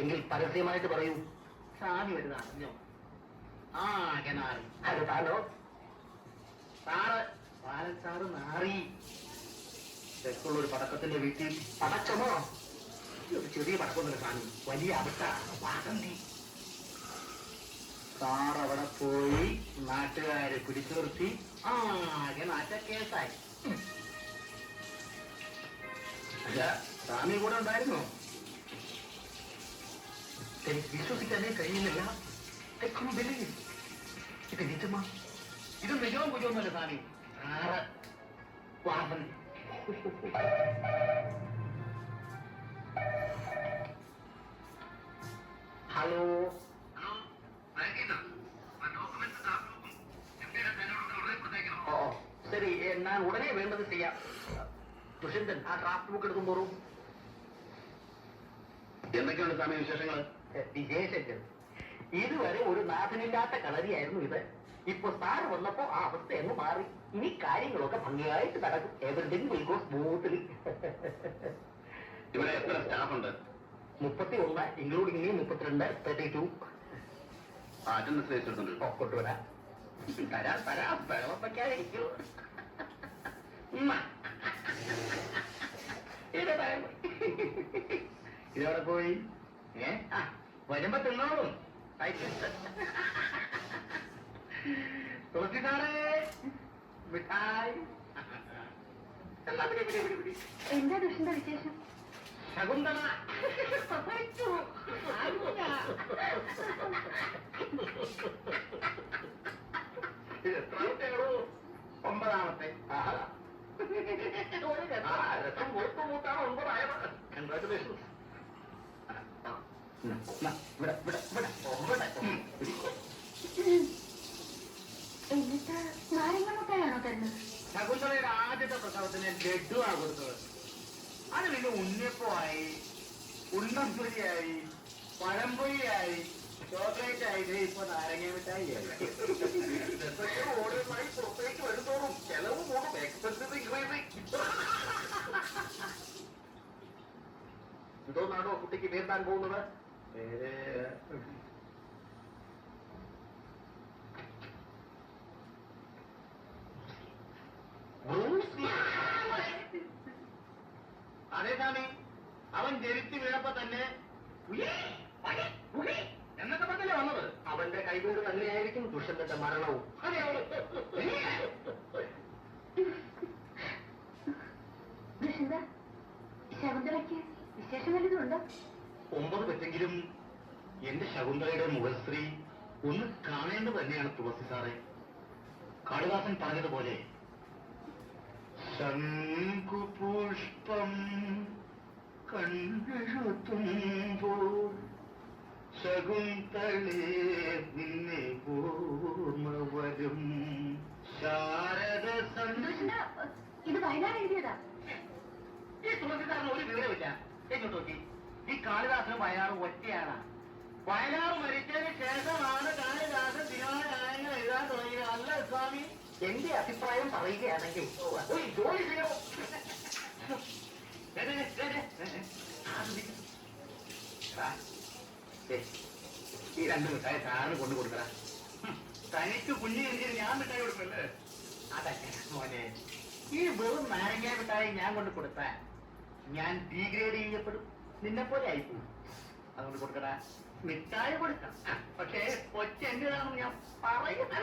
എങ്കിൽ പരസ്യമായിട്ട് പറയൂ. സ്വാമി വരുന്ന അറിഞ്ഞോ? ആ കെനാറി അത് താനോ? സാറ് ബാലൻ സാറ് നാറി. തെക്കുള്ള ഒരു പടക്കത്തിന്റെ വീട്ടിൽ പടക്കമോ? ഒരു ചെറിയ പടക്കൊന്നുമില്ല സ്വാമി, വലിയ അബദ്ധ വാസന്തി. സാർ അവിടെ പോയി നാട്ടുകാരെ പിടിച്ചു നിർത്തി ആകെ നാറ്റക്കേസായി. അല്ല, സ്വാമി കൂടെ ഉണ്ടായിരുന്നോ? എനിക്ക് വിശ്വസിക്കാനേ കഴിയുന്നില്ല. ഇത് നിജമാ? ഇത് നിജവും കുജവുമല്ല സ്വാമി, സാറ് വാസന്തി. ഹലോ, ഓ ശരി, ഞാൻ ഉടനെ വേണ്ടത് ചെയ്യാം. ദുഷ്യന്തൻ, ആ ഡ്രാഫ്റ്റ് ബുക്ക് എടുക്കും പോറും. എന്തൊക്കെയാണ് സ്വാമി വിശേഷങ്ങൾ? വിശേഷങ്ങൾ ഇതുവരെ ഒരു നാഥനില്ലാത്ത കളരിയായിരുന്നു ഇത്. ഇപ്പൊ സാറ് വന്നപ്പോ ആ അവസ്ഥ എന്ന് മാറി. ഇനി കാര്യങ്ങളൊക്കെ ഭംഗിയായിട്ട് നടക്കും. Everything will go smoothly. ഇവിടെ എത്ര സ്റ്റാഫ് ഉണ്ട്? 31, ഇൻക്ലൂഡിംഗ് മീ 32, 32. അറ്റൻഡൻസ് രജിസ്റ്റർ കൊണ്ടുവരാം. തരാം വെള്ളപ്പൊക്കായിരിക്കൂ. ഇതവിടെ പോയി വരുമ്പോ തിന്നോളും. തുളസി സാറേ, മിഠായി. എന്താ ദുഷ്യന്റെ വിശേഷം? ശകുന്തള ഇത് എത്രാമത്തെയാണോ? 9ാമത്തെ. രസം കൊടുത്തു മൂട്ടാണ് 9 ആയത്. കൺഗ്രാറ്റുലേഷൻസ്. എന്നിട്ട് നാരങ്ങ മുട്ടായാണോ തരുന്നത്? ശകുന്തളയുടെ ആദ്യത്തെ പ്രസവത്തിന് ലഡുവാ കൊടുത്തത്. അത് പിന്നെ ഉണ്ണിയപ്പമായി, ഉണ്ണംപൊരിയായി, പഴംപൊരിയായി, ചോക്ലേറ്റ് ആയിട്ട് ഇപ്പൊ നാരങ്ങ മിഠായി. ഓരോന്നായി പുറത്തേക്ക് വരുന്നോറും ചെലവ് കൂടും. Expensive increasing. എന്തോന്നാണോ കുട്ടിക്ക് പേരിടാൻ പോകുന്നത്? അതേ സ്വാമി, അവൻ ജനിച്ചു വീണപ്പോ തന്നെ എന്നൊക്കെ പറഞ്ഞല്ലേ വന്നത്. അവന്റെ കൈകൊണ്ട് തന്നെയായിരിക്കും ദുഷ്യന്തന്റെ മരണവും. ദുഷ്യന്ത, ശകുന്തളയ്ക്ക് വിശേഷം വല്ലതുണ്ടോ? 9 പറ്റെങ്കിലും എന്റെ ശകുന്തളയുടെ മുഖശ്രീ ഒന്ന് കാണേണ്ടത് തന്നെയാണ് തുളസി സാറേ. കാളിദാസൻ പറഞ്ഞതുപോലെ ശംഖുപുഷ്പം കണ്ടെഴുതുമ്പോൾ ശകുന്തളേ നിന്നെ ഓർമ്മ വരും. ശാരദ ഇത് വയനാട് എഴുതിയതാ. ഈ തുളസിദാസിന് ഒരു വിവരമില്ല. എങ്ങോട്ട് നോക്കി, ഈ കാളിദാസനും വയനാറും ഒറ്റയാണ്. വയനാട് മരിച്ചതിന് ശേഷമാണ് കാളിദാസൻ ദിനോദാനങ്ങൾ എഴുതാൻ തുടങ്ങിയത്. അല്ല സ്വാമി, എന്റെ അഭിപ്രായം പറയുകയാണെങ്കിൽ ഒരു ജോലി ചെയ്യണോ? ഈ 2 മിഠായി സാറിന് കൊണ്ടു കൊടുക്കറ. തനിക്ക് കുഞ്ഞു എനിക്ക് ഞാൻ മിഠായി കൊടുക്കല്ലേ? അതല്ല മോനെ, ഈ വെറും നാരങ്ങ മിഠായി ഞാൻ കൊണ്ട് കൊടുത്താൽ ഞാൻ ഡീഗ്രേഡ് ചെയ്യപ്പെടും, നിന്നെ പോലെ ആയിപ്പോകും. അതുകൊണ്ട് കൊടുക്കടാ. മിഠായി കൊടുക്കാം, പക്ഷേ ഒറ്റ എന്റേതാണെന്ന് ഞാൻ പറയുന്നത്.